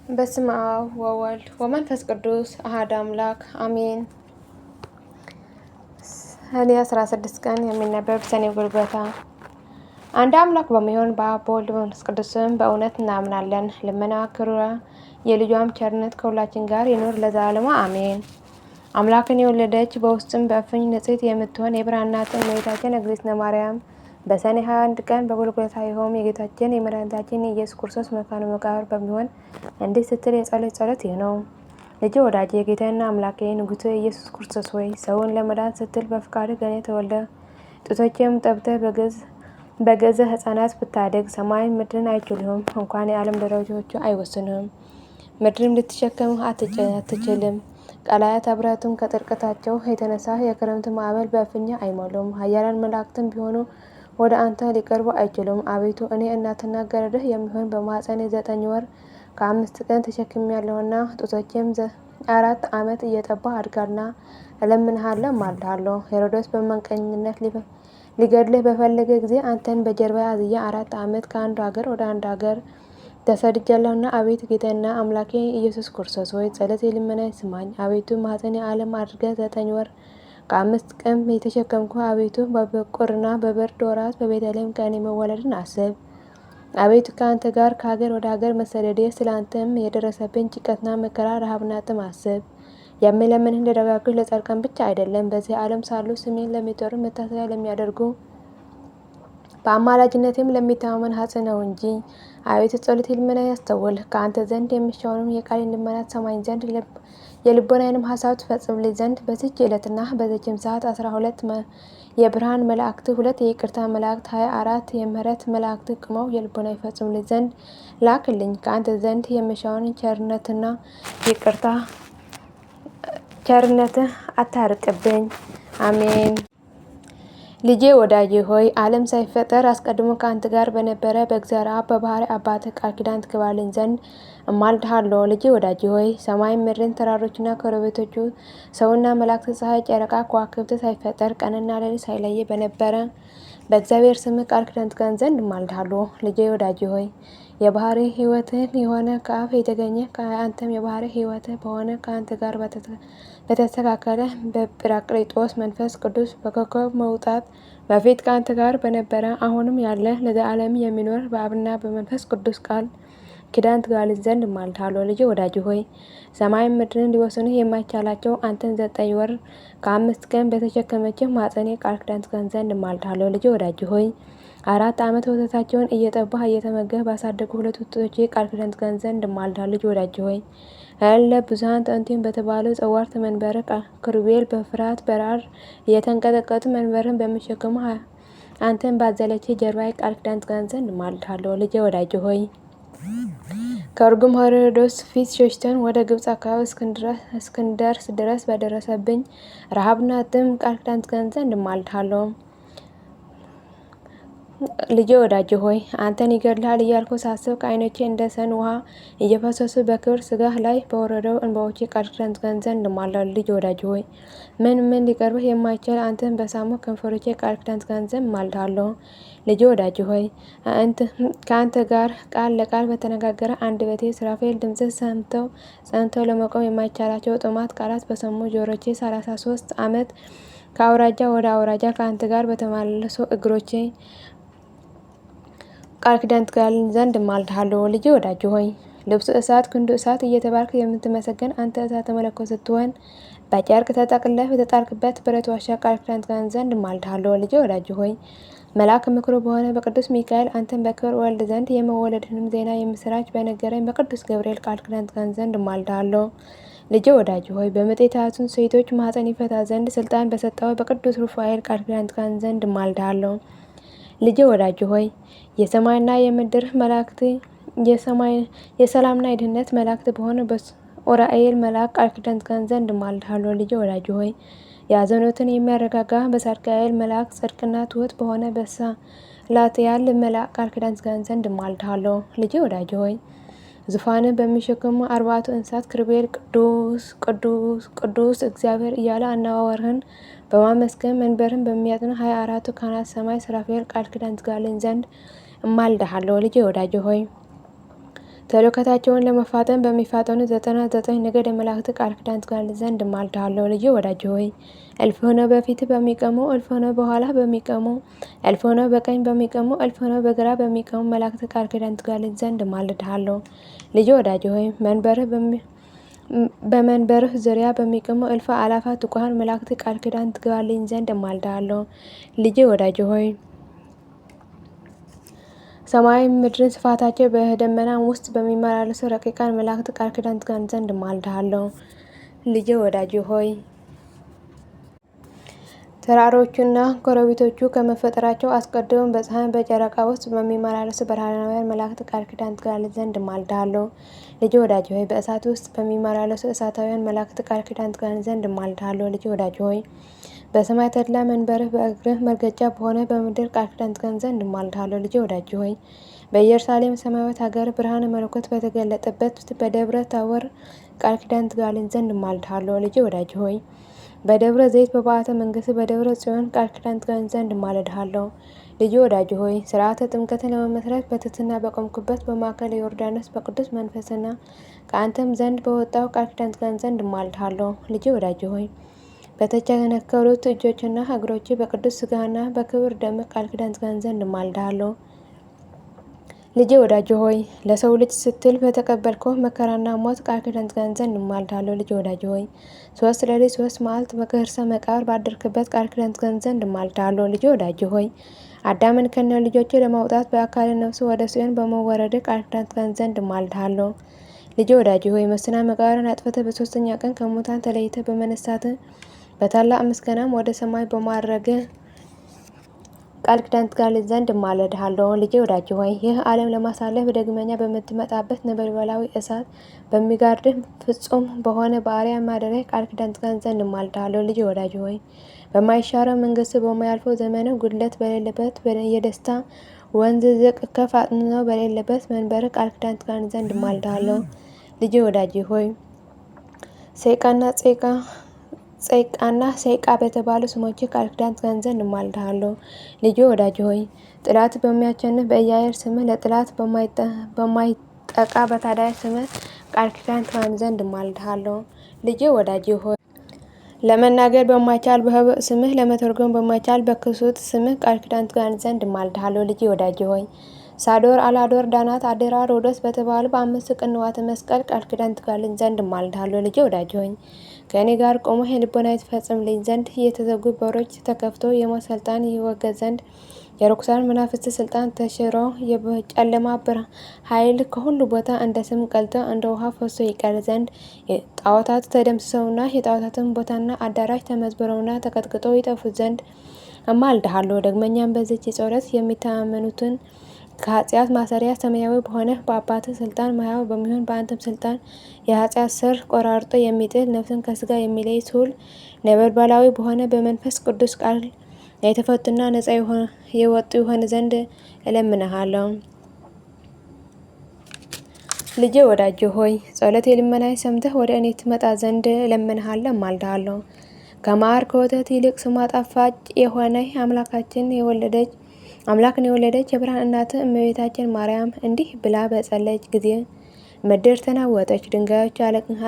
በስመ አብ ወወልድ ወመንፈስ ቅዱስ አሐዱ አምላክ አሜን። ሰኔ 16 ቀን የሚነበብ ሰኔ ጎልጎታ። አንድ አምላክ በሚሆን በአብ በወልድ በመንፈስ ቅዱስም በእውነት እናምናለን። ልመና ክብሯ የልጇም ቸርነት ከሁላችን ጋር ይኑር ለዘላለሙ አሜን። አምላክን የወለደች በውስጥም በእፍኝ ንጽሕት የምትሆን የብርሃን እናት እመቤታችን እግዝእትነ ማርያም በሰኔ 21 ቀን በጎልጎታ ይኸውም የጌታችን የመድኃኒታችን የኢየሱስ ክርስቶስ መካነ መቃብር በሚሆን እንዲህ ስትል የጸሎት ጸሎት ይህ ነው። ልጄ ወዳጄ ጌታዬና አምላኬ ንጉሥ ኢየሱስ ክርስቶስ ሆይ ሰውን ለመዳን ስትል በፍቃድህ ከእኔ ተወልደ ጡቶቼም ጠብተህ በገዛ ሕፃናት ብታደግ ሰማይን ምድርን አይችሉም፣ እንኳን የዓለም ደረጃዎቹ አይወስኑም። ምድርም ልትሸከምህ አትችልም። ቀላያት አብራቱም ከጥልቀታቸው የተነሳ የክረምት ማዕበል በእፍኝ አይሞሉም። ኃያላን መላእክትም ቢሆኑ ወደ አንተ ሊቀርቡ አይችሉም። አቤቱ እኔ እናትና ገረድህ የሚሆን በማኅፀኔ 9 ወር ከ5 ቀን ተሸክሜያለሁና ጡቶቼም 4 ዓመት እየጠባ አድጋልና እለምንሃለሁ እማልድሃለሁ። ሄሮድስ በመቀኝነት ሊገድልህ በፈለገ ጊዜ አንተን በጀርባዬ አዝዬ 4 ዓመት ከአንዱ ሀገር ወደ አንዱ ሀገር ተሰድጃለሁና አቤቱ ጌታዬና አምላኬ ኢየሱስ ክርስቶስ ሆይ ጸሎቴ ልመናዬ ስማኝ። አቤቱ ማኅፀኔ ዓለም አድርገህ 9 ወር ከ5 ቀን የተሸከምኩ አቤቱ በበቆርና በበርድ ወራት በቤተልሔም ከእኔ መወለድን አስብ። አቤቱ ከአንተ ጋር ከሀገር ወደ ሀገር መሰደዴ ስለ አንተም የደረሰብኝ ጭንቀትና መከራ ረሃብና ጥም አስብ። የሚለምንህን ለደጋጎች ለጻድቃን ብቻ አይደለም፣ በዚህ ዓለም ሳሉ ስሜን ለሚጠሩ መታሰቢያ ለሚያደርጉ በአማላጅነቴም ለሚተማመን ሀጽ ነው እንጂ። አቤቱ ጸሎቴ ልመናዬን ያስተውል። ከአንተ ዘንድ የሚሻውንም የቃሌን ልመና ትሰማኝ ዘንድ የልቦናዬንም ሀሳብ ትፈጽምልኝ ዘንድ በዚች ዕለትና በዚችም ሰዓት 12 የብርሃን መላእክት 2 የይቅርታ መላእክት 24 የምህረት መላእክት ቁመው የልቦና ይፈጽምልኝ ዘንድ ላክልኝ። ከአንተ ዘንድ የሚሻውን ቸርነትህ አታርቅብኝ። አሜን። ልጄ ወዳጄ ሆይ ዓለም ሳይፈጠር አስቀድሞ ከአንተ ጋር በነበረ በእግዚአብሔር አብ በባሕርይ አባትህ ቃል ኪዳን ትገባልኝ ዘንድ እማልድሃለሁ። ልጄ ወዳጄ ሆይ ሰማይን ምድርን ተራሮችና ኮረብቶቹ ሰውና መላእክት ፀሐይ ጨረቃ ከዋክብት ሳይፈጠር ቀንና ሌሊት ሳይለይ በነበረ በእግዚአብሔር ስምህ ቃል ኪዳን ትገባልኝ ዘንድ እማልድሃለሁ። ልጄ ወዳጄ ሆይ የባሕርይ ሕይወትህ የሆነ ከአብ የተገኘ አንተም የባሕርይ ሕይወትህ በሆነ ከአንተ ጋር በተስተካከለ በጰራቅሊጦስ መንፈስ ቅዱስ በኮከብ መውጣት በፊት ከአንተ ጋር በነበረ አሁንም ያለ ለዘላለም የሚኖር በአብና በመንፈስ ቅዱስ ቃል ኪዳን ትገባልኝ ዘንድ እማልድሃለሁ። ልጄ ወዳጄ ሆይ ሰማይን ምድርን ሊወስኑህ የማይቻላቸው አንተን 9 ወር ከ5 ቀን በተሸከመችህ ማኅፀኔ ቃል ኪዳን ትገባልኝ ዘንድ እማልድሃለሁ። ልጄ ወዳጄ ሆይ 4 ዓመት ወተታቸውን እየጠባህ እየተመገብህ ባሳደጉ 2 ጡቶቼ ቃል ኪዳን ትገባልኝ ዘንድ እማልድሃለሁ። ልጄ ወዳጄ ሆይ እለ ብዙኃን ጠንቲም በተባሉ ጸዋርት መንበረ ኪሩቤል በፍርሃት በራር እየተንቀጠቀጡ መንበርህን በሚሸከሙ አንተን ባዘለች ጀርባዬ ቃል ኪዳን ትገባልኝ ዘንድ እማልድሃለሁ። ልጄ ወዳጄ ሆይ ከእርጉም ሄሮድስ ፊት ሸሽተን ወደ ግብፅ አካባቢ እስክንደርስ ድረስ በደረሰብኝ ረሃብና ጥም ቃል ኪዳን ትገባልኝ ዘንድ እማልድሃለሁ። ልጄ ወዳጄ ሆይ አንተን ይገድልሃል እያልኩ ሳስብ ከዓይኖቼ እንደ ሰን ውሃ እየፈሰሱ በክብር ሥጋህ ላይ በወረደው እንባዎቼ ቃል ኪዳን ትገባልኝ ዘንድ እማልድሃለሁ። ልጄ ወዳጄ ሆይ ምን ሊቀርብህ የማይችል አንተን በሳሙ ከንፈሮቼ ቃል ኪዳን ትገባልኝ ዘንድ እማልድሃለሁ። ልጄ ወዳጄ ሆይ ከአንተ ጋር ቃል ለቃል በተነጋገረ አንደበቴ ሱራፌል ድምፅህ ሰምተው ለመቆም የማይቻላቸው ጥማት ቃላት በሰሙ ጆሮቼ 33 ዓመት ከአውራጃ ወደ አውራጃ ከአንተ ጋር በተመላለሱ እግሮቼ ቃል ኪዳን ትገባልኝ ዘንድ እማልድሃለሁ። ልጄ ወዳጄ ሆይ ልብሱ እሳት ክንዱ እሳት እየተባልክ የምትመሰገን አንተ እሳተ መለኮት ስትሆን በጨርቅ ተጠቅልለህ በተጣልክበት ብረት ዋሻ ቃል ኪዳን ትገባልኝ ዘንድ እማልድሃለሁ። ልጄ ወዳጄ ሆይ መልአክ ምክሩ በሆነ በቅዱስ ሚካኤል አንተን በክብር ወልድ ዘንድ የመወለድህንም ዜና የምስራች በነገረኝ በቅዱስ ገብርኤል ቃል ኪዳን ትገባልኝ ዘንድ እማልድሃለሁ። ልጄ ወዳጄ ሆይ በምጥ የተያዙትን ሴቶች ማኅፀን ይፈታ ዘንድ ስልጣን በሰጠው በቅዱስ ሩፋኤል ቃል ኪዳን ትገባልኝ ዘንድ እማልድሃለሁ። ልጄ ወዳጄ ሆይ የሰማይና የምድር መላእክት የሰላምና የድኅነት መላእክት በሆነ በኡራኤል መልአክ ቃል ኪዳን ትገባልኝ ዘንድ እማልድሃለሁ። ልጄ ወዳጄ ሆይ ያዘኑትን የሚያረጋጋ በሳድቃኤል መልአክ ጽድቅና ትሑት በሆነ በሰላትያል መልአክ ቃል ኪዳን ትገባልኝ ዘንድ እማልድሃለሁ። ልጄ ወዳጄ ሆይ ዙፋንህ በሚሸከሙ 4ቱ እንስሳት ኪሩቤል ቅዱስ ቅዱስ ቅዱስ እግዚአብሔር እያለ አነዋወርህን በማመስገን መንበርህን በሚያጥኑ 24ቱ ካህናተ ሰማይ ሱራፌል ቃል ኪዳን ትገባልኝ ዘንድ እማልድሃለሁ። ልጄ ወዳጄ ሆይ ተልእኮታቸውን ለመፋጠን በሚፋጠኑ 99 ነገደ መላእክት ቃል ኪዳን ትገባልኝ ዘንድ እማልድሃለሁ። ልጄ ወዳጄ ሆይ እልፍ ሆነው በፊት በሚቆሙ፣ እልፍ ሆነው በኋላ በሚቆሙ፣ እልፍ ሆነው በቀኝ በሚቆሙ፣ እልፍ ሆነው በግራ በሚቆሙ መላእክት ቃል ኪዳን ትገባልኝ ዘንድ እማልድሃለሁ። ልጄ ወዳጄ ሆይ በመንበርህ ዙሪያ በሚቆሙ እልፍ አእላፋት ትጉሃን መላእክት ቃል ኪዳን ትገባልኝ ዘንድ እማልድሃለሁ። ልጄ ወዳጄ ሆይ ሰማይ ምድርን ስፋታቸው በደመና ውስጥ በሚመላለሱ ረቂቃን መላእክት ቃል ኪዳን ትገባልኝ ዘንድ እማልድሃለሁ። ልጄ ወዳጄ ሆይ ተራሮቹና ኮረብቶቹ ከመፈጠራቸው አስቀድሞ በፀሐይ በጨረቃ ውስጥ በሚመላለሱ ብርሃናውያን መላእክት ቃል ኪዳን ትገባልኝ ዘንድ እማልድሃለሁ። ልጄ ወዳጄ ሆይ በእሳት ውስጥ በሚመላለሱ እሳታውያን መላእክት ቃል ኪዳን ትገባልኝ ዘንድ እማልድሃለሁ። ልጄ ወዳጄ ሆይ በሰማይ ተድላ መንበርህ በእግርህ መርገጫ በሆነ በምድር ቃል ኪዳን ትገባልኝ ዘንድ እማልድሃለሁ። ልጄ ወዳጄ ሆይ በኢየሩሳሌም ሰማያዊት ሀገር ብርሃነ መለኮት በተገለጠበት በደብረ ታቦር ቃል ኪዳን ትገባልኝ ዘንድ እማልድሃለሁ። ልጄ ወዳጄ ሆይ በደብረ ዘይት በበዓተ መንግስት በደብረ ጽዮን ቃል ኪዳን ትገባልኝ ዘንድ እማልድሃለሁ። ልጄ ወዳጄ ሆይ ስርዓተ ጥምቀትን ለመመስረት በትሕትና በቆምኩበት በማዕከለ ዮርዳኖስ በቅዱስ መንፈስና ከአንተም ዘንድ በወጣው ቃል ኪዳን ትገባልኝ ዘንድ እማልድሃለሁ። ልጄ ወዳጄ ሆይ በተቸነከሩት እጆችና እግሮች በቅዱስ ሥጋና በክብር ደምህ ቃል ኪዳን ትገባልኝ ዘንድ እማልድሃለሁ። ልጄ ወዳጄ ሆይ ለሰው ልጅ ስትል በተቀበልከው መከራና ሞት ቃል ኪዳን ትገባልኝ ዘንድ እማልድሃለሁ። ልጄ ወዳጄ ሆይ 3 ሌሊት 3 መዓልት በከርሰ መቃብር ባደርክበት ቃል ኪዳን ትገባልኝ ዘንድ እማልድሃለሁ። ልጄ ወዳጄ ሆይ አዳምን ከነ ልጆቹ ለማውጣት በአካለ ነፍሱ ወደ ጽዮን በመወረድ ቃል ኪዳን ትገባልኝ ዘንድ እማልድሃለሁ። ልጄ ወዳጄ ሆይ ሙስና መቃብርን አጥፍተህ በ3ኛ ቀን ከሙታን ተለይተህ በመነሳትህ በታላቅ ምስጋናም ወደ ሰማይ በማዕረግህ ቃል ኪዳን ትገባልኝ ዘንድ እማልድሃለሁ። ልጄ ወዳጄ ሆይ ይህ ዓለም ለማሳለፍ ዳግመኛ በምትመጣበት ነበልባላዊ እሳት በሚጋርድህ ፍጹም በሆነ በአርያም ማደሪያ ቃል ኪዳን ትገባልኝ ዘንድ እማልድሃለሁ። ልጄ ወዳጄ ሆይ በማይሻረው መንግስት በማያልፈው ዘመንህ ጉድለት በሌለበት የደስታ ወንዝ ዝቅ ከፍ አጥንቶ በሌለበት መንበርህ ቃል ኪዳን ትገባልኝ ዘንድ እማልድሃለሁ። ልጄ ወዳጄ ሆይ ጼቃና ሴቃ በተባሉ ስሞች ቃል ኪዳን ትገባልኝ ዘንድ እማልድሃለሁ። ልጄ ወዳጄ ሆይ ጠላት በሚያሸንፍ በኢያዕር ስምህ ለጠላት በማይጠቃ በታዳይ ስምህ ቃል ኪዳን ትገባልኝ ዘንድ እማልድሃለሁ። ልጄ ወዳጄ ሆይ ለመናገር በማይቻል በህቡዕ ስምህ ለመተርጎም በማይቻል በክሱት ስምህ ቃል ኪዳን ትገባልኝ ዘንድ እማልድሃለሁ። ልጄ ወዳጄ ሆይ ሳዶር፣ አላዶር፣ ዳናት፣ አዴራ፣ ሮዶስ በተባሉ በ5 ቅንዋተ መስቀል ቃል ኪዳን ትገባልኝ ዘንድ እማልድሃለሁ። ልጄ ወዳጄ ሆይ ከእኔ ጋር ቆመህ የልቦናዬ ትፈጽምልኝ ዘንድ የተዘጉ በሮች ተከፍተው የሞት ስልጣን ይወገድ ዘንድ የርኩሳን መናፍስት ስልጣን ተሽሮ የጨለማ ኃይል ከሁሉ ቦታ እንደ ሰም ቀልጦ እንደ ውሃ ፈሶ ይቀር ዘንድ ጣዖታት ተደምስሰውና የጣዖታትን ቦታና አዳራሽ ተመዝብረውና ተቀጥቅጠው ይጠፉ ዘንድ እማልድሃለሁ። ደግመኛም በዚች ጸሎት የሚተማመኑትን ከኃጢአት ማሰሪያ ሰማያዊ በሆነ በአባትህ ስልጣን ማያው በሚሆን በአንተም ስልጣን የኃጢአት ስር ቆራርጦ የሚጥል ነፍስን ከስጋ የሚለይ ስሁል ነበልባላዊ በሆነ በመንፈስ ቅዱስ ቃል የተፈቱና ነጻ የወጡ ይሆን ዘንድ እለምንሃለሁ። ልጄ ወዳጄ ሆይ ጸሎቴ ልመናዬ ሰምተህ ወደ እኔ ትመጣ ዘንድ እለምንሃለሁ እማልድሃለሁ። ከማር ከወተት ይልቅ ስሟ ጣፋጭ የሆነ አምላክን የወለደች የብርሃን እናት እመቤታችን ማርያም እንዲህ ብላ በጸለየች ጊዜ ምድር ተናወጠች፣ ድንጋዮች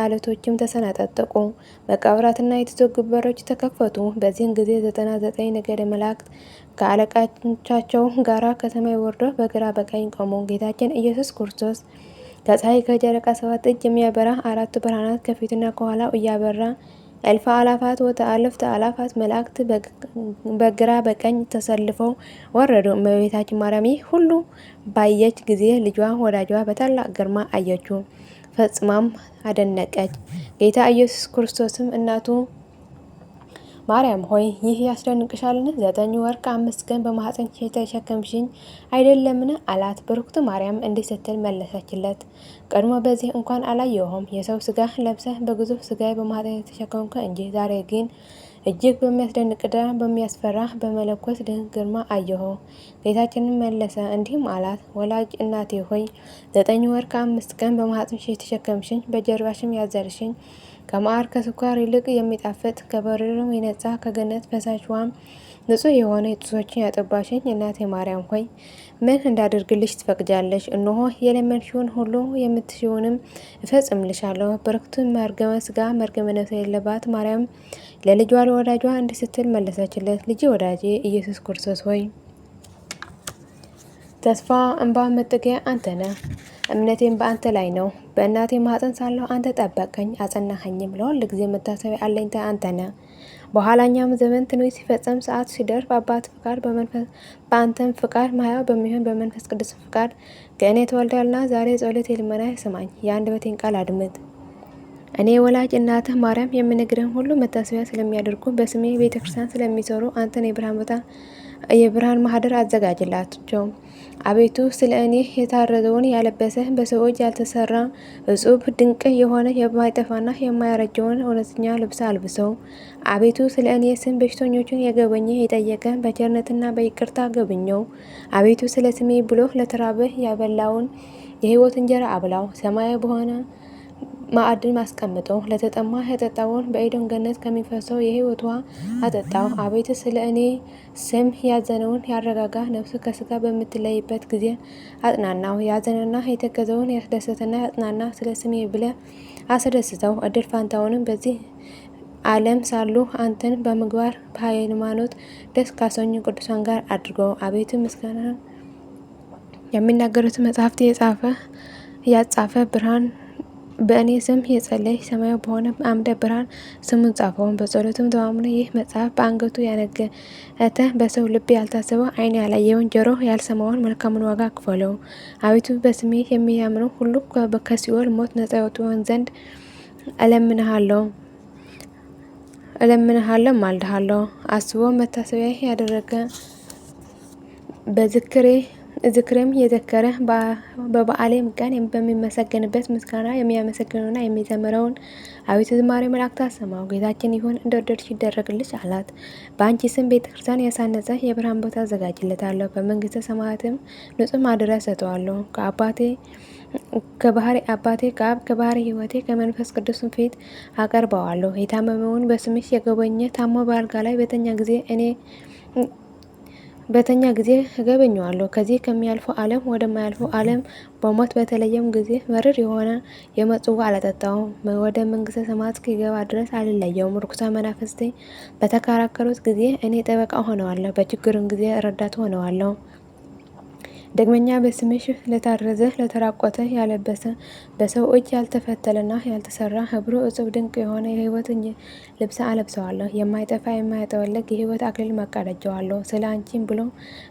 አለቶችም ተሰነጣጠቁ፣ መቃብራትና የተዘጉ በሮች ተከፈቱ። በዚህን ጊዜ 99 ነገደ መላእክት ከአለቃዎቻቸው ጋራ ከሰማይ ወርደው በግራ በቀኝ ቆሙ። ጌታችን ኢየሱስ ክርስቶስ ከፀሐይ ከጨረቃ 7 እጅ የሚያበራ 4 ብርሃናት ከፊትና ከኋላው እያበራ እልፍ አእላፋት ወተአልፍተ አእላፋት መላእክት በግራ በቀኝ ተሰልፈው ወረዱ። እመቤታችን ማርያም ይህ ሁሉ ባየች ጊዜ ልጇ ወዳጇ በታላቅ ግርማ አየችው፣ ፈጽማም አደነቀች። ጌታ ኢየሱስ ክርስቶስም እናቱ ማርያም ሆይ ይህ ያስደንቅሻልን? 9 ወር ከ5 ቀን በማኅፀንሽ የተሸከምሽኝ አይደለምን? አላት። ብርክቱ ማርያም እንዲህ ስትል መለሰችለት፣ ቀድሞ በዚህ እንኳን አላየሁም። የሰው ስጋ ለብሰህ በግዙፍ ስጋዬ በማኅፀን የተሸከምከ እንጂ። ዛሬ ግን እጅግ በሚያስደንቅና በሚያስፈራ በመለኮት ድንቅ ግርማ አየሁ። ጌታችንን መለሰ እንዲህም አላት፣ ወላጅ እናቴ ሆይ 9 ወር ከ5 ቀን በማኅፀንሽ የተሸከምሽኝ በጀርባሽም ያዘልሽኝ ከማር ከስኳር ይልቅ የሚጣፍጥ ከበረዶ የነጻ ከገነት ፈሳሽ ውሃም ንጹሕ የሆነ ጡቶችን ያጠባሽኝ እናቴ ማርያም ሆይ ምን እንዳደርግልሽ ትፈቅጃለሽ? እነሆ የለመንሽውን ሁሉ የምትሽውንም እፈጽምልሻለሁ። በረከቱን መርገመ ስጋ መርገመ ነፍስ የሌለባት ማርያም ለልጇ ለወዳጇ እንዲህ ስትል መለሰችለት። ልጄ ወዳጄ ኢየሱስ ክርስቶስ ሆይ ተስፋ እንባ መጠጊያ አንተ ነህ። እምነቴም በአንተ ላይ ነው። በእናቴ ማህፀን ሳለሁ አንተ ጠበቀኝ አጸናኸኝም። ለሁል ጊዜ መታሰቢያ አለኝታ አንተ ነህ። በኋላኛም ዘመን ትንቢት ሲፈጸም ሰዓቱ ሲደርስ በአባት ፍቃድ በአንተም ፍቃድ ማያው በሚሆን በመንፈስ ቅዱስ ፍቃድ ከእኔ ተወልዳልና ዛሬ ጸሎቴ ልመና ስማኝ፣ የአንደበቴን ቃል አድምጥ። እኔ ወላጅ እናትህ ማርያም የምነግርህን ሁሉ መታሰቢያ ስለሚያደርጉ በስሜ ቤተ ክርስቲያን ስለሚሰሩ አንተን የብርሃን ማህደር አዘጋጅላቸው። አቤቱ ስለ እኔ የታረዘውን ያለበሰ በሰው እጅ ያልተሰራ እጹብ ድንቅ የሆነ የማይጠፋና የማያረጀውን እውነተኛ ልብስ አልብሰው። አቤቱ ስለ እኔ ስም በሽተኞችን የጎበኘ የጠየቀ በቸርነትና በይቅርታ ጎብኘው። አቤቱ ስለ ስሜ ብሎ ለተራበ ያበላውን የሕይወት እንጀራ አብላው። ሰማያዊ በሆነ ማዕድን አስቀምጠው። ለተጠማ ያጠጣውን በኤዶም ገነት ከሚፈሰው የሕይወት ውሃ አጠጣው። አቤቱ ስለ እኔ ስም ያዘነውን ያረጋጋ፣ ነፍሱ ከስጋ በምትለይበት ጊዜ አጽናናው። ያዘነና የተከዘውን ያስደሰተና ያጽናና፣ ስለ ስሜ ብለ አስደስተው። እድል ፋንታውንም በዚህ ዓለም ሳሉ አንተን በምግባር በሃይማኖት ደስ ካሰኙ ቅዱሳን ጋር አድርገው። አቤቱ ምስጋና የሚናገሩት መጽሐፍት ያጻፈ ብርሃን በእኔ ስም የጸለይ ሰማያዊ በሆነ አምደ ብርሃን ስሙን ጻፈው። በጸሎትም ተማምኖ ይህ መጽሐፍ በአንገቱ ያነገተ በሰው ልብ ያልታሰበው ዓይን ያላየውን ጆሮ ያልሰማውን መልካሙን ዋጋ ክፈለው። አቤቱ በስሜ የሚያምኑ ሁሉ ከሲኦል ሞት ነጻ ይወጡን ዘንድ እለምንሃለሁ ማልድሃለሁ። አስቦ መታሰቢያ ያደረገ ዝክሬም የዘከረ በበዓሌም ቀን በሚመሰገንበት ምስጋና የሚያመሰግነውና የሚዘምረውን አቤቱ ዝማሬ መላእክት አሰማው። ጌታችን ይሁን እንደወደድሽ ይደረግልሽ አላት። በአንቺ ስም ቤተ ክርስቲያን ያሳነጸ የብርሃን ቦታ አዘጋጅለታለሁ። በመንግስተ ሰማያትም ንጹሕ ማደሪያ ሰጠዋለሁ። ከባህሪ አባቴ ከአብ ከባህሪ ሕይወቴ ከመንፈስ ቅዱስ ፊት አቀርበዋለሁ። የታመመውን በስምሽ የጎበኘ ታሞ በአልጋ ላይ በተኛ ጊዜ እጎበኘዋለሁ። ከዚህ ከሚያልፈው ዓለም ወደማያልፈው ዓለም በሞት በተለየም ጊዜ መርር የሆነ የሞት ጽዋ አልጠጣውም። ወደ መንግስተ ሰማያት እስኪገባ ድረስ አልለየውም። ርኩሳን መናፍስት በተከራከሩት ጊዜ እኔ ጠበቃ ሆነዋለሁ፣ በችግሩም ጊዜ ረዳት ሆነዋለሁ። ዳግመኛ በስምሽ ለታረዘ ለተራቆተ ያለበሰ በሰው እጅ ያልተፈተለና ያልተሰራ ህብሩ እጹብ ድንቅ የሆነ የሕይወት ልብስ አለብሰዋለሁ። የማይጠፋ የማይጠወለግ የሕይወት አክሊል መቀዳጀዋለሁ። ስለ አንቺም ብሎ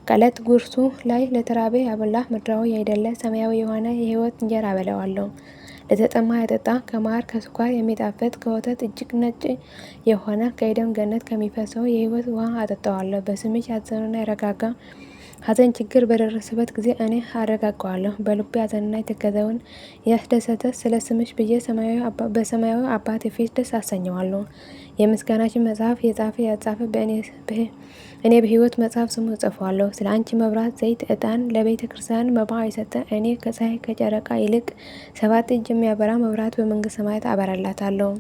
ከዕለት ጉርሱ ላይ ለተራበ ያበላ ምድራዊ ያይደለ ሰማያዊ የሆነ የሕይወት እንጀራ አበላዋለሁ። ለተጠማ ያጠጣ ከማር ከስኳር የሚጣፍጥ ከወተት እጅግ ነጭ የሆነ ከኤዶም ገነት ከሚፈሰው የሕይወት ውሃ አጠጣዋለሁ። በስምሽ ያዘነና የረጋጋ ሐዘን ችግር በደረሰበት ጊዜ እኔ አረጋጋዋለሁ። በልቡ ያዘንና የተከዘውን ያስደሰተ ስለ ስምሽ ብዬ በሰማያዊ አባቴ ፊት ደስ አሰኘዋለሁ። የምስጋናችን መጽሐፍ የጻፈ ያጻፈ እኔ በሕይወት መጽሐፍ ስሙ እጽፈዋለሁ። ስለ አንቺ መብራት፣ ዘይት፣ ዕጣን ለቤተ ክርስቲያን መባ የሰጠ እኔ ከፀሐይ ከጨረቃ ይልቅ 7 እጅ የሚያበራ መብራት በመንግስተ ሰማያት አበራላታለሁ።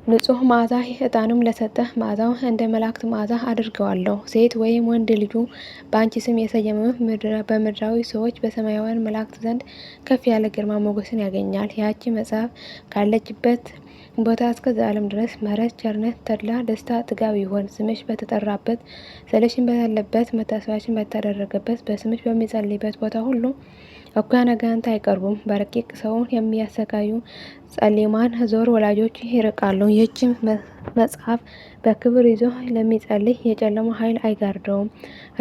ንጹሕ መዓዛ ዕጣኑም ለሰጠ መዓዛው እንደ መላእክት መዓዛ አድርገዋለሁ። ሴት ወይም ወንድ ልጁ በአንቺ ስም የሰየመ በምድራዊ ሰዎች በሰማያውያን መላእክት ዘንድ ከፍ ያለ ግርማ ሞገስን ያገኛል። ያቺ መጽሐፍ ካለችበት ቦታ እስከ ዘላለም ድረስ ምሕረት፣ ቸርነት፣ ተድላ፣ ደስታ፣ ጥጋብ ይሆን። ስምሽ በተጠራበት ዘለሽን ባለበት መታሰቢያችን በተደረገበት በስምሽ በሚጸልይበት ቦታ ሁሉ እኩያን አጋንንት አይቀርቡም። በረቂቅ ሰውን የሚያሰቃዩ ጸሊማን ዞር ወላጆች ይርቃሉ። ይህችም መጽሐፍ በክብር ይዞ ለሚጸልይ የጨለማ ኃይል አይጋርደውም።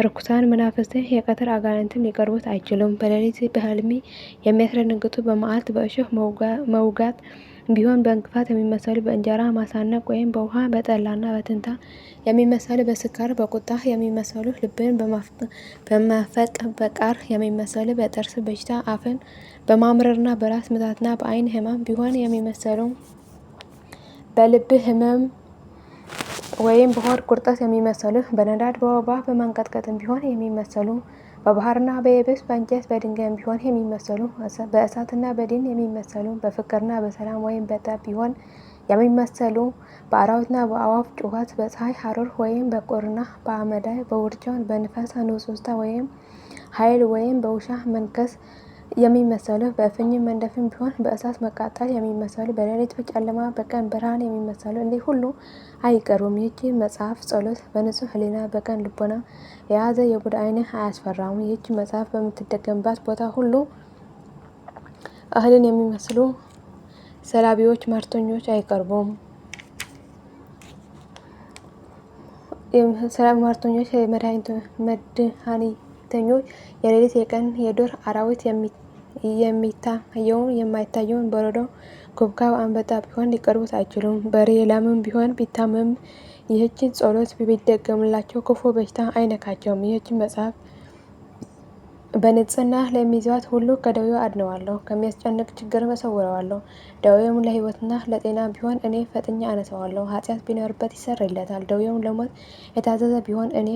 ርኩሳን መናፍስት የቀትር አጋንንትም ሊቀርቡት አይችሉም። በሌሊት በህልሚ የሚያስደነግጡ በመዓልት በእሾህ መውጋት ቢሆን በእንቅፋት የሚመሰሉ በእንጀራ ማሳነቅ ወይም በውሃ በጠላና በትንታ የሚመሰሉ በስካር በቁጣ የሚመሰሉ ልብን በመፈቅ በቃር የሚመሰሉ በጥርስ በሽታ አፍን በማምረርና በራስ ምታትና በዓይን ህመም ቢሆን የሚመሰሉ በልብ ህመም ወይም በሆድ ቁርጠት የሚመሰሉ በነዳድ በወባ በማንቀጥቀጥም ቢሆን የሚመሰሉ በባህርና በየብስ በእንጨት በድንጋይም ቢሆን የሚመሰሉ በእሳትና በዲን የሚመሰሉ በፍቅርና በሰላም ወይም በጠብ ቢሆን የሚመሰሉ በአራዊትና በአዋፍ ጩኸት፣ በፀሐይ ሐሩር ወይም በቁርና በአመዳይ፣ በውርጫን፣ በንፋስ ንውጽውጽታ ወይም ኃይል ወይም በውሻ መንከስ የሚመሰሉ፣ በእፍኝ መንደፍም ቢሆን በእሳት መቃጠል የሚመሰሉ፣ በሌሊት ጨለማ በቀን ብርሃን የሚመሰሉ እንዲህ ሁሉ አይቀሩም። ይህች መጽሐፍ ጸሎት በንጹሕ ሕሊና በቀን ልቦና የያዘ የቡዳ ዓይን አያስፈራውም። ይህች መጽሐፍ በምትደገምባት ቦታ ሁሉ እህልን የሚመስሉ ሰላቢዎች፣ ማርተኞች አይቀርቡም። ማርተኞች፣ መድኃኒተኞች፣ የሌሊት የቀን የዱር አራዊት፣ የሚታየውን የማይታየውን በረዶ፣ ኩብኩባ፣ አንበጣ ቢሆን ሊቀርቡት አይችሉም። በሬ ላምም ቢሆን ቢታመም ይህችን ጸሎት ቢደገምላቸው ክፉ በሽታ አይነካቸውም። ይህችን መጽሐፍ በንጽሕና ለሚይዟት ሁሉ ከደዌው አድነዋለሁ፣ ከሚያስጨንቅ ችግርም እሰውረዋለሁ። ደዌውም ለሕይወትና ለጤና ቢሆን እኔ ፈጥኜ አነሳዋለሁ። ኃጢአት ቢኖርበት ይሰረይለታል። ደዌውም ለሞት የታዘዘ ቢሆን እኔ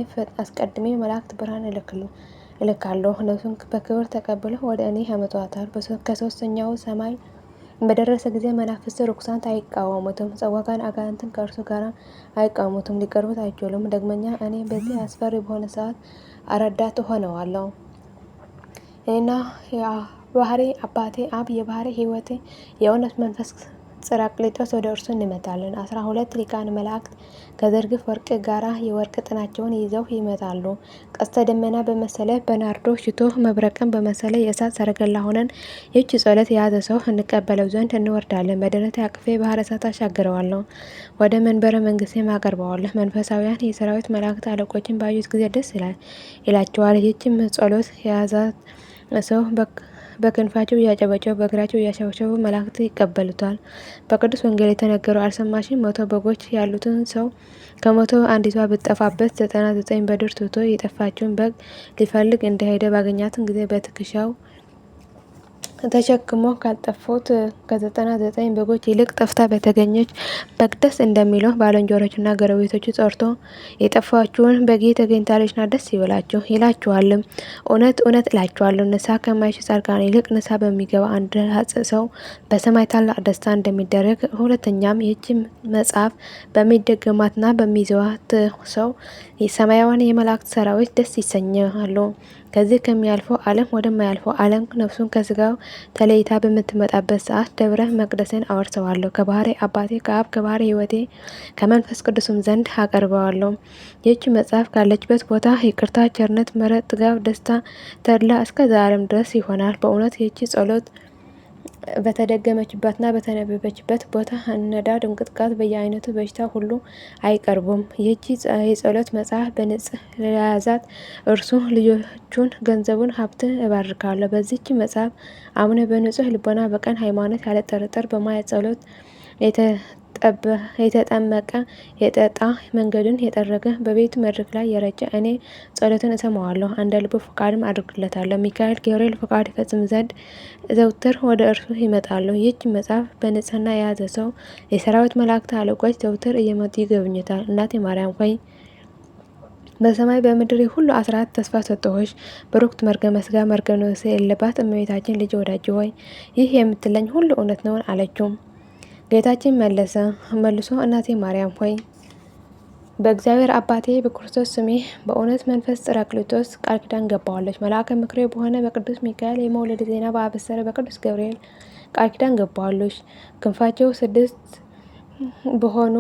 አስቀድሜ መላእክት ብርሃን እልካለሁ። ነፍሱን በክብር ተቀብለው ወደ እኔ ያመጧታል። ከሦስተኛው ሰማይ በደረሰ ጊዜ መናፍስት ርኩሳን አይቃወሙትም። ጸዋጋን አጋንንትን ከእርሱ ጋር አይቃወሙትም፣ ሊቀርቡት አይችሉም። ዳግመኛ እኔ በዚህ አስፈሪ በሆነ ሰዓት ረዳት እሆነዋለሁ። እኔና የባሕሪ አባቴ አብ፣ የባሕሪ ሕይወቴ፣ የእውነት መንፈስ ጰራቅሊጦስ ወደ እርሱ እንመጣለን። 12 ሊቃነ መላእክት ከዝርግፍ ወርቅ ጋር የወርቅ ጥናቸውን ይዘው ይመጣሉ። ቀስተ ደመና በመሰለ በናርዶ ሽቶ መብረቅን በመሰለ የእሳት ሰረገላ ሆነን ይህች ጸሎት የያዘ ሰው እንቀበለው ዘንድ እንወርዳለን። በደረቴ አቅፌ ባሕረ እሳት አሻግረዋለሁ፣ ወደ መንበረ መንግሥቴም አቀርበዋለሁ። መንፈሳውያን የሰራዊት መላእክት አለቆችን ባዩት ጊዜ ደስ ይላቸዋል። ይህችም ጸሎት የያዛት ሰው በክንፋቸው እያጨበጨቡ በእግራቸው እያሸበሸቡ መላእክት ይቀበሉታል። በቅዱስ ወንጌል የተነገረው አልሰማሽም? 100 በጎች ያሉትን ሰው ከ100 አንዲቷ ብትጠፋበት 99 በዱር ትቶ የጠፋችውን በግ ሊፈልግ እንደሄደ ባገኛትን ጊዜ በትከሻው ተሸክሞ ካልጠፉት ከ99 በጎች ይልቅ ጠፍታ በተገኘች በግ ደስ እንደሚለው ባልንጀሮቹና ጎረቤቶቹ ጠርቶ የጠፋችውን በጌ ተገኝታለችና ደስ ይበላችሁ ይላችኋልም። እውነት እውነት እላችኋለሁ ንስሐ ከማይሹ ጻድቃን ይልቅ ንስሐ በሚገባ አንድ ኃጥእ ሰው በሰማይ ታላቅ ደስታ እንደሚደረግ፣ ሁለተኛም ይህች መጽሐፍ በሚደገማትና በሚይዘዋት ሰው ሰማያውያን የመላእክት ሰራዊት ደስ ይሰኛሉ። ከዚህ ከሚያልፈው ዓለም ወደማያልፈው ዓለም ነፍሱን ከስጋው ተለይታ በምትመጣበት ሰዓት ደብረ መቅደስን አወርሰዋለሁ። ከባሕሪ አባቴ ከአብ ከባሕሪ ሕይወቴ ከመንፈስ ቅዱስም ዘንድ አቀርበዋለሁ። ይህች መጽሐፍ ካለችበት ቦታ ይቅርታ፣ ቸርነት፣ ምሕረት፣ ጥጋብ፣ ደስታ፣ ተድላ እስከ ዘላለም ድረስ ይሆናል። በእውነት ይህች ጸሎት በተደገመችበትና በተነበበችበት ቦታ ነዳድ፣ እንቅጥቃጥ፣ በየአይነቱ በሽታ ሁሉ አይቀርቡም። ይህች የጸሎት መጽሐፍ በንጽሕ ለያዛት እርሱ ልጆቹን፣ ገንዘቡን፣ ሀብትን እባርካለሁ። በዚህች መጽሐፍ አምነ በንጹሕ ልቦና በቀን ሃይማኖት ያለ ጥርጥር በማየ ጸሎት የተጠመቀ የጠጣ መንገዱን የጠረገ በቤቱ መድረክ ላይ የረጨ እኔ ጸሎትን እሰማዋለሁ፣ እንደ ልቡ ፈቃድም አድርግለታለሁ። ሚካኤል ገብርኤል ፈቃድ ይፈጽም ዘንድ ዘውትር ወደ እርሱ ይመጣሉ። ይህች መጽሐፍ በንጽሕና የያዘ ሰው የሰራዊት መላእክት አለቆች ዘውትር እየመጡ ይጎበኙታል። እናቴ ማርያም ሆይ በሰማይ በምድር ሁሉ አስራት ተስፋ ሰጠሁሽ። ብሩክት መርገመ ሥጋ መርገመ ነፍስ የሌለባት እመቤታችን ልጅ ወዳጅ ሆይ ይህ የምትለኝ ሁሉ እውነት ነውን? አለችው። ጌታችን መልሶ እናቴ ማርያም ሆይ በእግዚአብሔር አባቴ በክርስቶስ ስሜ በእውነት መንፈስ ጰራቅሊጦስ ቃል ኪዳን ገባዋለች። መልአከ ምክሬ በሆነ በቅዱስ ሚካኤል የመውለድ ዜና በአበሰረ በቅዱስ ገብርኤል ቃል ኪዳን ገባዋለች። ክንፋቸው 6 በሆኑ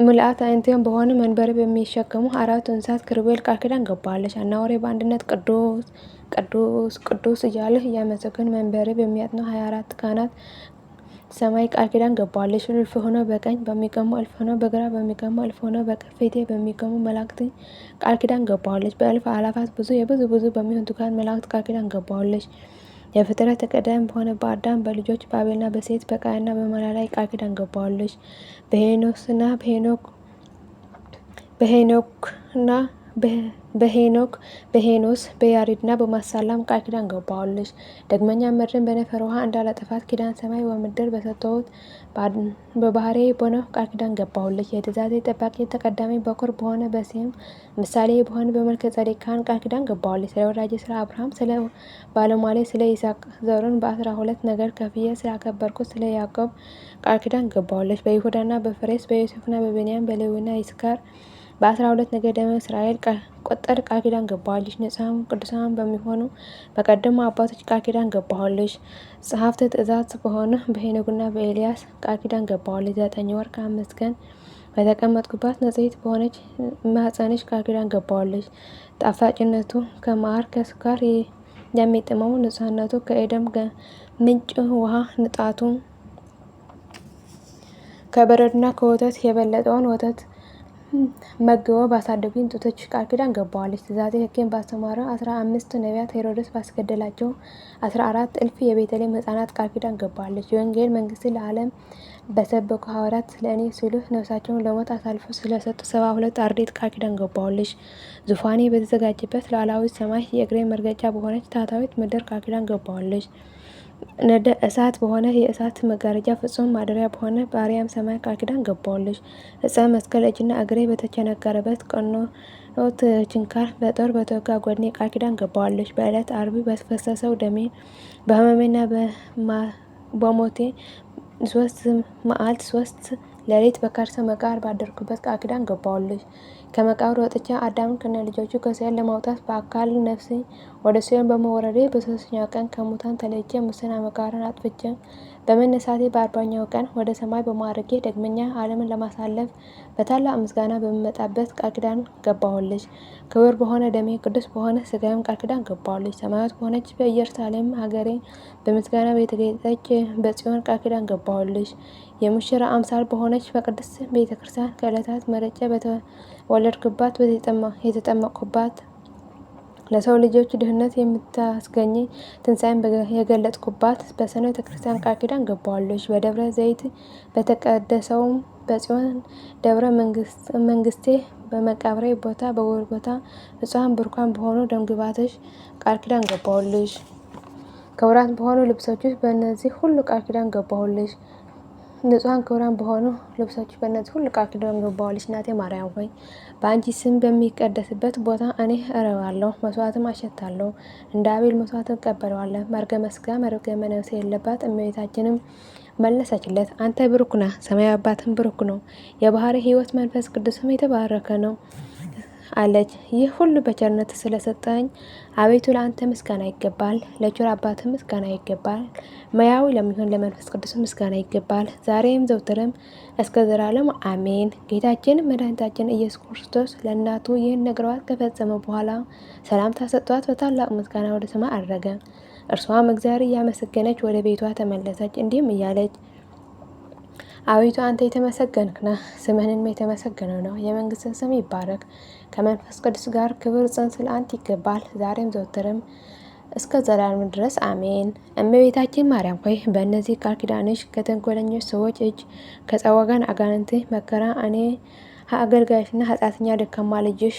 ምልአት አይንቴም በሆነ መንበር በሚሸከሙ 4 እንስሳት ኪሩቤል ቃል ኪዳን ገባዋለች። አናወሬ በአንድነት ቅዱስ ቅዱስ ቅዱስ እያለ እያመሰገኑ መንበር በሚያጥኑ 24 ካህናት ሰማይ ቃል ኪዳን ገባዋለች። እልፍ ሆነው በቀኝ በሚቆሙ፣ እልፍ ሆነው በግራ በሚቆሙ፣ እልፍ ሆነው በፊቴ በሚቆሙ መላእክት ቃል ኪዳን ገባዋለች። በእልፍ አላፋት ብዙ የብዙ በሚሆኑ ትጉሃን መላእክት ቃል ኪዳን ገባዋለች። የፍጥረት ቀዳሚ በሆነ በአዳም በልጆች በአቤልና በሴት በቃየንና በመላላይ ቃል ኪዳን ገባዋለች። በሄኖክና በሄኖስ በያሬድና በማሳላም ቃል ኪዳን ገባሁልሽ። ዳግመኛ ምድርን በነፈር ውሃ እንዳላጠፋት ኪዳን ሰማይ ወምድር በሰጠሁት በባህሬ በሆነ ቃል ኪዳን ገባሁልሽ። የትእዛዜ ጠባቂ ተቀዳሚ በኩር በሆነ በሴም ምሳሌ በሆነ በመልከ ጸዴቅ ቃል ኪዳን ገባሁልሽ። ስለ ወዳጄ ስለ አብርሃም ስለ ባለሟሌ ስለ ይስሐቅ ዘሩን በ12 ነገድ ከፍዬ ስላከበርኩት ስለ ያዕቆብ ቃል ኪዳን ገባሁልሽ። በይሁዳና በፈሬስ በዮሴፍና በብንያም በሌዊና ይስካር በ12 ነገደ እስራኤል ቁጥር ቃል ኪዳን ገባሁልሽ። ንጹሐን ቅዱሳን በሚሆኑ በቀደሙ አባቶች ቃል ኪዳን ገባሁልሽ። ጸሐፍተ ትእዛዝ በሆኑ በሄኖክና በኤልያስ ቃል ኪዳን ገባሁልሽ። 9 ወር ከ5 ቀን በተቀመጥኩባት ንጽሕት በሆነች ማኅፀንሽ ቃል ኪዳን ገባሁልሽ። ጣፋጭነቱ ከማር ከስኳር የሚጥመው ንጹሕነቱ ከኤደን ምንጭ ውሃ ንጣቱ ከበረዶና ከወተት የበለጠውን ወተት መግበው ባሳደጉኝ ጡቶች ቃል ኪዳን ገባሁልሽ። ትእዛዜ ሕጌን ባስተማሩ 15 ነቢያት ሄሮድስ ባስገደላቸው 14 እልፍ የቤተልሔም ሕፃናት ቃል ኪዳን ገባሁልሽ። የወንጌል መንግሥትን ለዓለም በሰበኩ ሐዋርያት ለእኔ ሲሉ ነፍሳቸውን ለሞት አሳልፈው ስለሰጡ 72 አርድእት ቃል ኪዳን ገባሁልሽ። ዙፋኔ በተዘጋጀበት ሉዓላዊት ሰማይ የእግሬ መርገጫ በሆነች ታሕታዊት ምድር ቃል ኪዳን ገባሁልሽ። ነደ እሳት በሆነ የእሳት መጋረጃ ፍጹም ማደሪያ በሆነ በአርያም ሰማይ ቃል ኪዳን ገባሁልሽ። ዕፀ መስቀል እጅና እግሬ በተቸነከረበት ቀኖት ችንካር በጦር በተወጋ ጎድኔ ቃል ኪዳን ገባሁልሽ። በዕለተ ዓርብ በፈሰሰው ደሜ በሕመሜና በሞቴ 3 መዓልት 3 ሌሊት በከርሰ መቃብር ባደርኩበት ቃል ኪዳን ገባሁልሽ። ከመቃብር ወጥቼ አዳምን ከነ ልጆቹ ከሲኦል ለማውጣት በአካል ነፍሴ ወደ ሲኦል በመውረዴ በ3ኛው ቀን ከሙታን ተለይቼ ሙስና መቃብርን አጥፍቼ በመነሳቴ በ40ኛው ቀን ወደ ሰማይ በማዕረጌ ዳግመኛ ዓለምን ለማሳለፍ በታላቅ ምስጋና በምመጣበት ቃል ኪዳን ገባሁልሽ። ክቡር በሆነ ደሜ ቅዱስ በሆነ ሥጋዬም ቃል ኪዳን ገባሁልሽ። ሰማያዊት በሆነች በኢየሩሳሌም ሀገሬ በምስጋና በተጌጠች በጽዮን ቃል ኪዳን ገባሁልሽ። የሙሽራ አምሳል በሆነች በቅድስት ቤተ ክርስቲያን ከዕለታት መርጬ በተወለድኩባት የተጠመቅኩባት ለሰው ልጆች ድህነት የምታስገኝ ትንሣኤን የገለጥኩባት በሰንበተ ክርስቲያን ቃል ኪዳን ገባሁልሽ። በደብረ ዘይት በተቀደሰውም በጽዮን ደብረ መንግስቴ በመቃብሬ ቦታ በጎልጎታ ንጹሐን ብሩካን በሆኑ ደምግባትሽ ቃል ኪዳን ገባሁልሽ። ክቡራት በሆኑ ልብሶችሽ በእነዚህ ሁሉ ቃል ኪዳን ገባሁልሽ። ንጹሐን ክቡራን በሆኑ ልብሶችሽ በእነዚህ ሁሉ ቃል ኪዳን ገባሁልሽ። እናቴ ማርያም ሆይ በአንቺ ስም በሚቀደስበት ቦታ እኔ እረባለሁ፣ መስዋዕትም አሸታለሁ። እንደ አቤል መስዋዕት እቀበለዋለሁ። መርገመ ሥጋ መርገመ ነፍስ የሌለባት እመቤታችንም መለሰችለት፣ አንተ ብሩክ ነህ፣ ሰማያዊ አባትም ብሩክ ነው፣ የባሕርይ ሕይወት መንፈስ ቅዱስም የተባረከ ነው አለች። ይህ ሁሉ በቸርነት ስለሰጠኝ አቤቱ ለአንተ ምስጋና ይገባል። ለቸር አባትህ ምስጋና ይገባል። መያዊ ለሚሆን ለመንፈስ ቅዱስ ምስጋና ይገባል፣ ዛሬም ዘውትርም እስከ ዘላለም አሜን። ጌታችን መድኃኒታችን ኢየሱስ ክርስቶስ ለእናቱ ይህን ነግሯት ከፈጸመ በኋላ ሰላምታ ሰጥቷት በታላቅ ምስጋና ወደ ሰማይ አረገ። እርሷም እግዚአብሔር እያመሰገነች ወደ ቤቷ ተመለሰች። እንዲህም እያለች አቤቱ አንተ የተመሰገንክ ነህ፣ ስምህንም የተመሰገነ ነው። የመንግስትህ ስም ይባረክ። ከመንፈስ ቅዱስ ጋር ክብር ጽንስ ለአንተ ይገባል፣ ዛሬም ዘወትርም እስከ ዘላለም ድረስ አሜን። እመቤታችን ማርያም ሆይ በእነዚህ ቃል ኪዳንሽ ከተንኮለኞች ሰዎች እጅ ከጸዋጋን አጋንንት መከራ እኔ አገልጋይሽና ኃጢአተኛ ደካማ ልጅሽ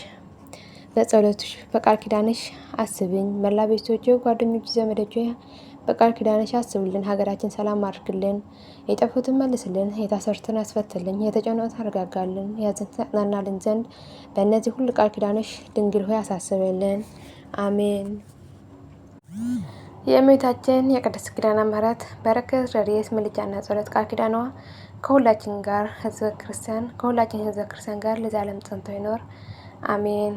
በጸሎትሽ በቃል ኪዳንሽ አስብኝ። መላ ቤተሰቦቼ፣ ጓደኞች፣ ዘመዶቼ በቃል ኪዳንሽ አስብልን። ሀገራችን ሰላም አድርግልን፣ የጠፉትን መልስልን፣ የታሰሩትን አስፈትልን፣ የተጨነቁትን አረጋጋልን፣ የያዙትን አጽናናልን ዘንድ በእነዚህ ሁሉ ቃል ኪዳንሽ ድንግል ሆይ አሳስብልን። አሜን። የእመቤታችን የቅድስት ኪዳነ ምሕረት በረከት ረድኤት ምልጃና ጸሎት ቃል ኪዳኗ ከሁላችን ህዝበ ክርስቲያን ጋር ለዘላለም ጸንቶ ይኖር አሜን።